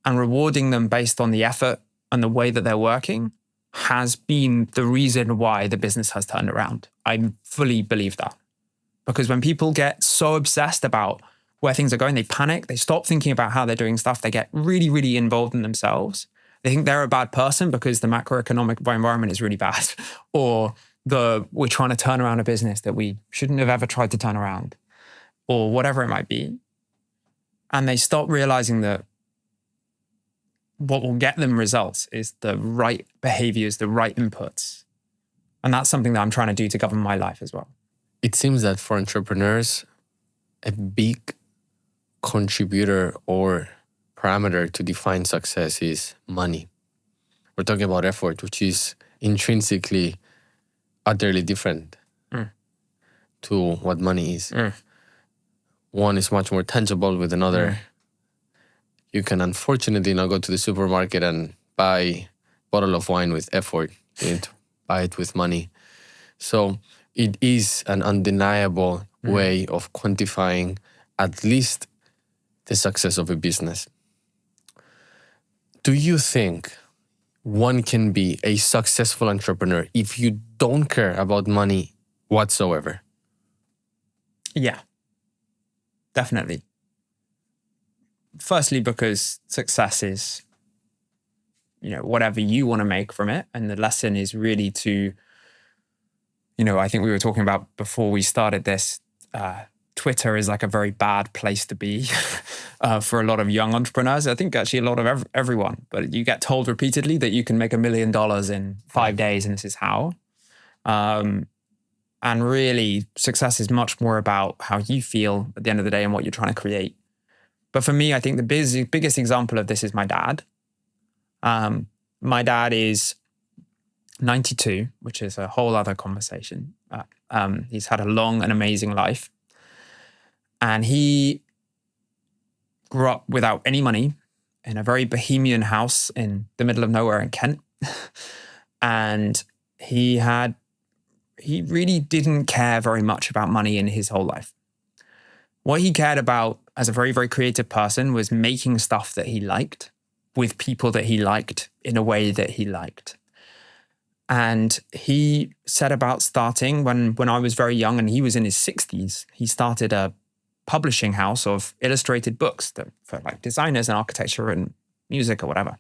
and rewarding them based on the effort and the way that they're working, has been the reason why the business has turned around. I fully believe that. Because when people get so obsessed about where things are going, they panic, they stop thinking about how they're doing stuff, they get really, really involved in themselves. They think they're a bad person because the macroeconomic environment is really bad, or we're trying to turn around a business that we shouldn't have ever tried to turn around, or whatever it might be. And they stop realizing that what will get them results is the right behaviors, the right inputs. And that's something that I'm trying to do to govern my life as well. It seems that for entrepreneurs, a big contributor or parameter to define success is money. We're talking about effort, which is intrinsically utterly different to what money is. One is much more tangible with another. You can unfortunately not go to the supermarket and buy a bottle of wine with effort. You need to buy it with money. So it is an undeniable way of quantifying at least the success of a business. Do you think one can be a successful entrepreneur if you don't care about money whatsoever? Yeah, definitely. Firstly, because success is, whatever you want to make from it. And the lesson is really to, I think we were talking about before we started this, Twitter is like a very bad place to be for a lot of young entrepreneurs. I think actually a lot of everyone, but you get told repeatedly that you can make $1 million in 5 days and this is how. And really success is much more about how you feel at the end of the day and what you're trying to create. But for me, I think the biggest example of this is my dad. My dad is 92, which is a whole other conversation. He's had a long and amazing life. And he grew up without any money in a very bohemian house in the middle of nowhere in Kent. And he really didn't care very much about money in his whole life. What he cared about as a very, very creative person was making stuff that he liked with people that he liked in a way that he liked. And he set about starting when I was very young and he was in his 60s, he started a publishing house of illustrated books for like designers and architecture and music or whatever.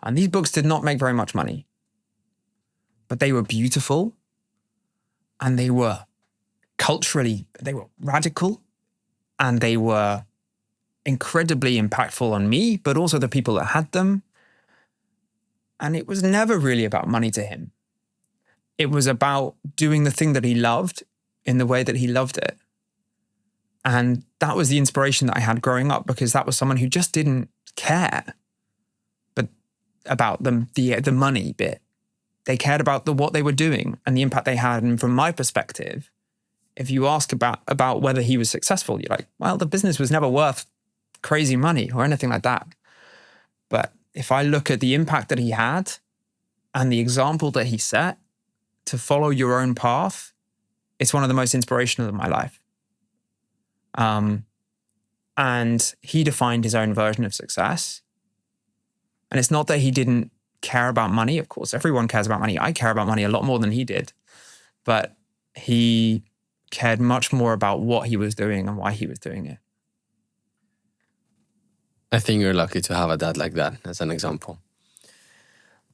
And these books did not make very much money, but they were beautiful and they were they were radical and they were incredibly impactful on me, but also the people that had them. And it was never really about money to him. It was about doing the thing that he loved in the way that he loved it. And that was the inspiration that I had growing up, because that was someone who just didn't care but about the money bit. They cared about what they were doing and the impact they had. And from my perspective, if you ask about whether he was successful, you're like, well, the business was never worth crazy money or anything like that. But if I look at the impact that he had and the example that he set to follow your own path, it's one of the most inspirational of my life. And he defined his own version of success. And it's not that he didn't care about money. Of course, everyone cares about money. I care about money a lot more than he did. But he cared much more about what he was doing and why he was doing it. I think you're lucky to have a dad like that as an example.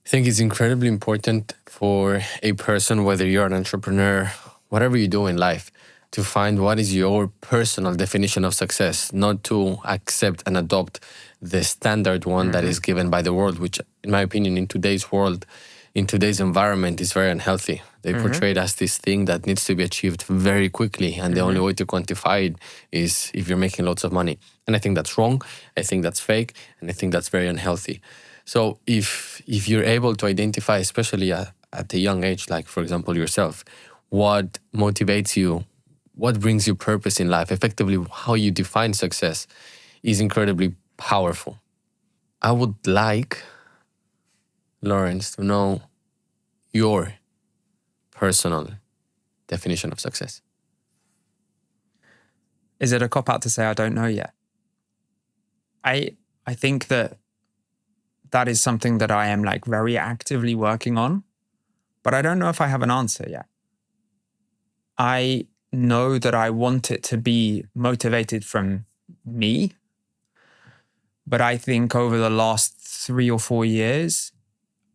I think it's incredibly important for a person, whether you're an entrepreneur, whatever you do in life, to find what is your personal definition of success, not to accept and adopt the standard one that is given by the world, which, in my opinion, in today's world, in today's environment, is very unhealthy. They portray it as this thing that needs to be achieved very quickly, and the only way to quantify it is if you're making lots of money. And I think that's wrong, I think that's fake, and I think that's very unhealthy. So if you're able to identify, especially at a young age, like, for example, yourself, what motivates you, what brings you purpose in life, effectively how you define success, is incredibly powerful. I would like, Laurence, to know your personal definition of success. Is it a cop-out to say I don't know yet? I think that is something that I am like very actively working on, but I don't know if I have an answer yet. I know that I want it to be motivated from me, but I think over the last 3 or 4 years,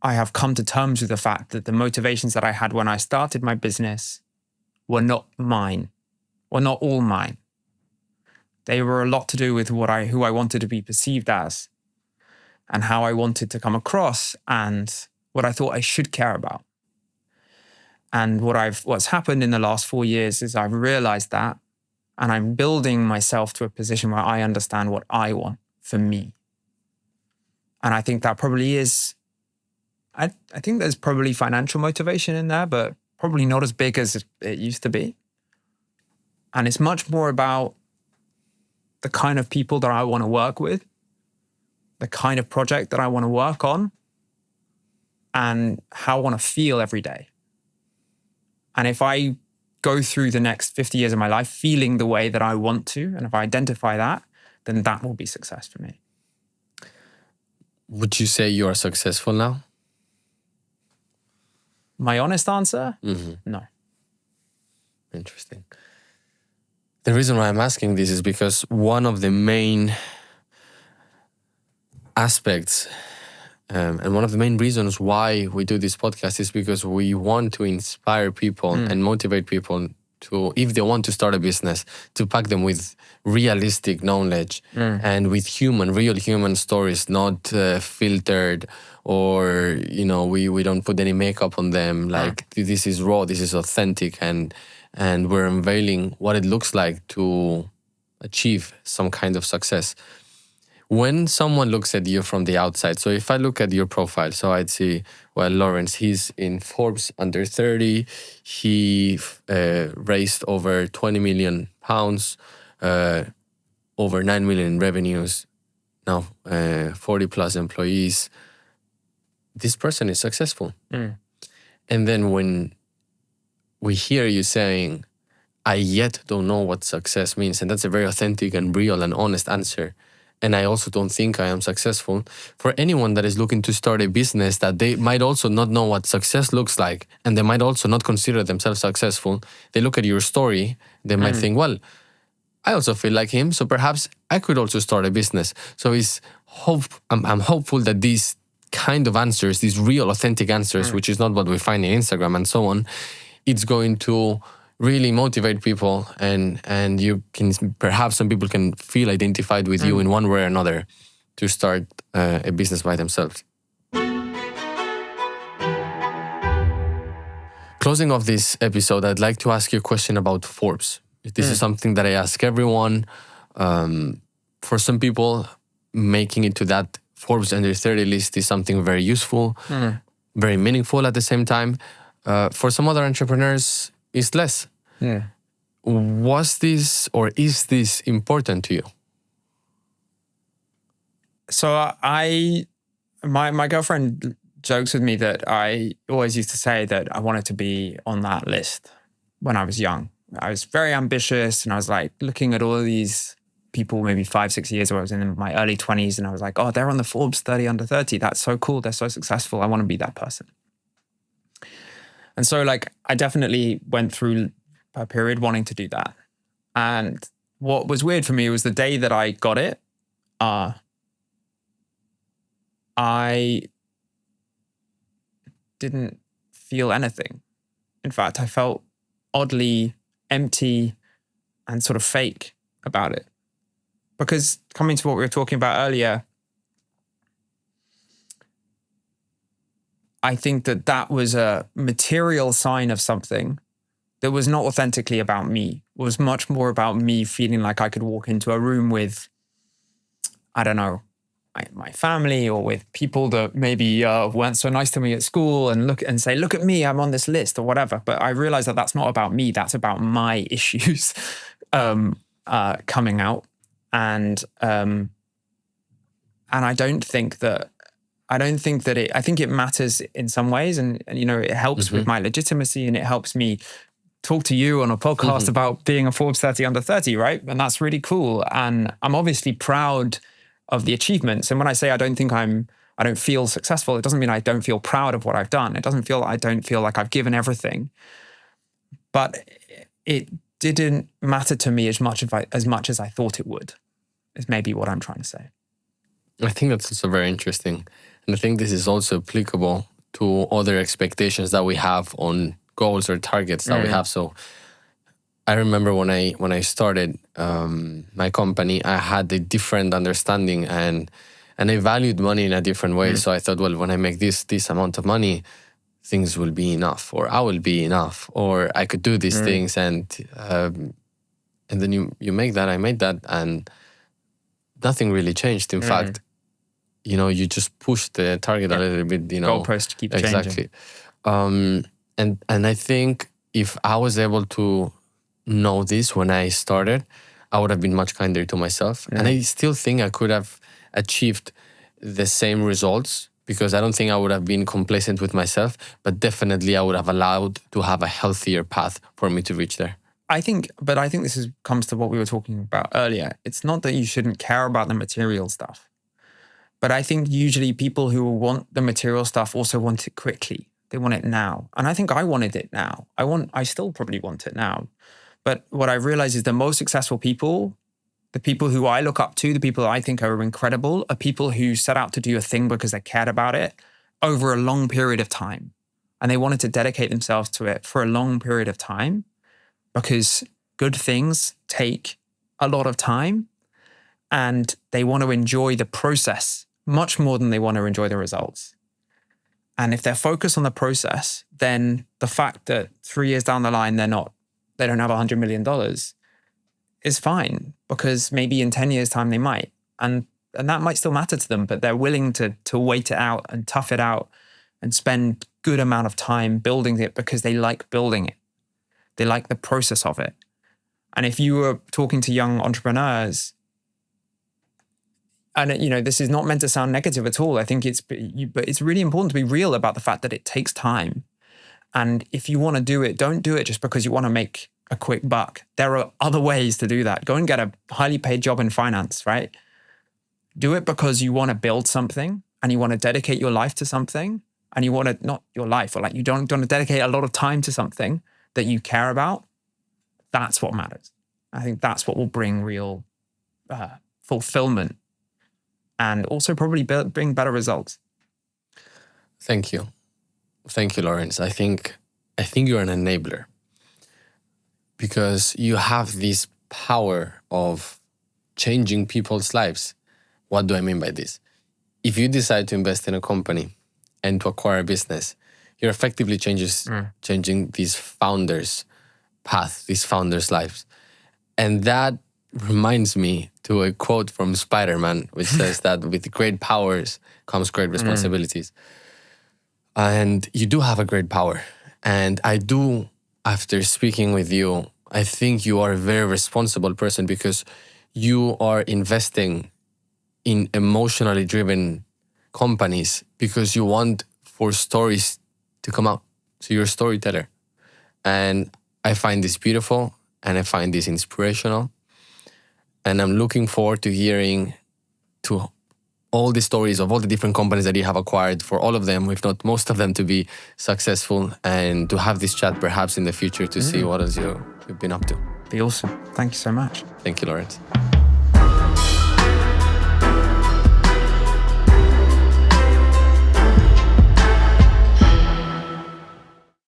I have come to terms with the fact that the motivations that I had when I started my business were not mine, were not all mine. They were a lot to do with who I wanted to be perceived as and how I wanted to come across and what I thought I should care about. And what's happened in the last 4 years is I've realized that, and I'm building myself to a position where I understand what I want for me. And I think that probably is, I think there's probably financial motivation in there, but probably not as big as it used to be. And it's much more about the kind of people that I want to work with, the kind of project that I want to work on, and how I want to feel every day. And if I go through the next 50 years of my life feeling the way that I want to, and if I identify that, then that will be success for me. Would you say you are successful now? My honest answer? No. Interesting. The reason why I'm asking this is because one of the main aspects and one of the main reasons why we do this podcast is because we want to inspire people and motivate people to, if they want to start a business, to pack them with realistic knowledge and with real human stories, not filtered, or, we don't put any makeup on them. Like, this is raw, this is authentic, and we're unveiling what it looks like to achieve some kind of success. When someone looks at you from the outside, so if I look at your profile, so I'd see, well, Laurence, he's in Forbes under 30. He raised over 20 million pounds, over 9 million in revenues, now 40 plus employees. This person is successful. And then when we hear you saying, I yet don't know what success means, and that's a very authentic and real and honest answer. And I also don't think I am successful. For anyone that is looking to start a business that they might also not know what success looks like, and they might also not consider themselves successful, they look at your story, they might think, well, I also feel like him, so perhaps I could also start a business. So I'm hopeful that these kind of answers, these real authentic answers, which is not what we find in Instagram and so on, it's going to really motivate people, and you can, perhaps some people can feel identified with you in one way or another to start a business by themselves. Closing off this episode, I'd like to ask you a question about Forbes. This is something that I ask everyone. For some people, making it to that Forbes under 30 list is something very useful, very meaningful at the same time. For some other entrepreneurs, it's less. Was this, or is this important to you? So my girlfriend jokes with me that I always used to say that I wanted to be on that list when I was young. I was very ambitious, and I was like looking at all of these people, maybe 5-6 years ago, I was in my early 20s, and I was like, oh, they're on the Forbes 30 under 30. That's so cool. They're so successful. I want to be that person. And so like, I definitely went through a period wanting to do that. And what was weird for me was the day that I got it, I didn't feel anything. In fact, I felt oddly empty and sort of fake about it. Because coming to what we were talking about earlier, I think that was a material sign of something that was not authentically about me. It was much more about me feeling like I could walk into a room with, I don't know, my family, or with people that maybe weren't so nice to me at school, and say, look at me, I'm on this list, or whatever. But I realized that that's not about me. That's about my issues coming out. And I don't think that I think it matters in some ways, and it helps with my legitimacy, and it helps me talk to you on a podcast about being a Forbes 30 under 30, right? And that's really cool. And I'm obviously proud of the achievements. And when I say I don't feel successful, it doesn't mean I don't feel proud of what I've done. It doesn't feel I don't feel like I've given everything. But it didn't matter to me as much as I thought it would, is maybe what I'm trying to say. I think that's also very interesting. And I think this is also applicable to other expectations that we have on goals or targets that we have. So I remember when I started my company, I had a different understanding, and I valued money in a different way. So I thought, well, when I make this amount of money, things will be enough, or I will be enough, or I could do these things. And then you make that, I made that, and nothing really changed. In fact, you just push the target a little bit, Goalpost keeps changing. Exactly. And I think if I was able to know this when I started, I would have been much kinder to myself. And I still think I could have achieved the same results, because I don't think I would have been complacent with myself, but definitely I would have allowed to have a healthier path for me to reach there. I think this comes to what we were talking about earlier. It's not that you shouldn't care about the material stuff, but I think usually people who want the material stuff also want it quickly. They want it now. And I think I wanted it now. I still probably want it now. But what I realize is the most successful people, the people who I look up to, the people I think are incredible, are people who set out to do a thing because they cared about it over a long period of time. And they wanted to dedicate themselves to it for a long period of time, because good things take a lot of time and they want to enjoy the process much more than they want to enjoy the results. And if they're focused on the process, then the fact that 3 years down the line, they don't have $100 million is fine, because maybe in 10 years' time they might. And that might still matter to them, but they're willing to wait it out and tough it out and spend good amount of time building it because they like building it. They like the process of it. And if you were talking to young entrepreneurs, and this is not meant to sound negative at all. I think but it's really important to be real about the fact that it takes time. And if you want to do it, don't do it just because you want to make a quick buck. There are other ways to do that. Go and get a highly paid job in finance, right? Do it because you want to build something and you want to dedicate your life to something, and you want to, not your life, or like you don't want to dedicate a lot of time to something that you care about. That's what matters. I think that's what will bring real fulfillment and also probably bring better results. Thank you. Thank you, Laurence. I think you're an enabler, because you have this power of changing people's lives. What do I mean by this? If you decide to invest in a company and to acquire a business, you're effectively changing these founders' path, these founders' lives. And that reminds me to a quote from Spider-Man, which says that with great powers comes great responsibilities. And you do have a great power. And I do, after speaking with you, I think you are a very responsible person, because you are investing in emotionally driven companies because you want for stories to come out. So you're a storyteller. And I find this beautiful and I find this inspirational. And I'm looking forward to hearing to all the stories of all the different companies that you have acquired, for all of them, if not most of them, to be successful, and to have this chat perhaps in the future to see what else you've been up to. Be awesome. Thank you so much. Thank you, Laurence.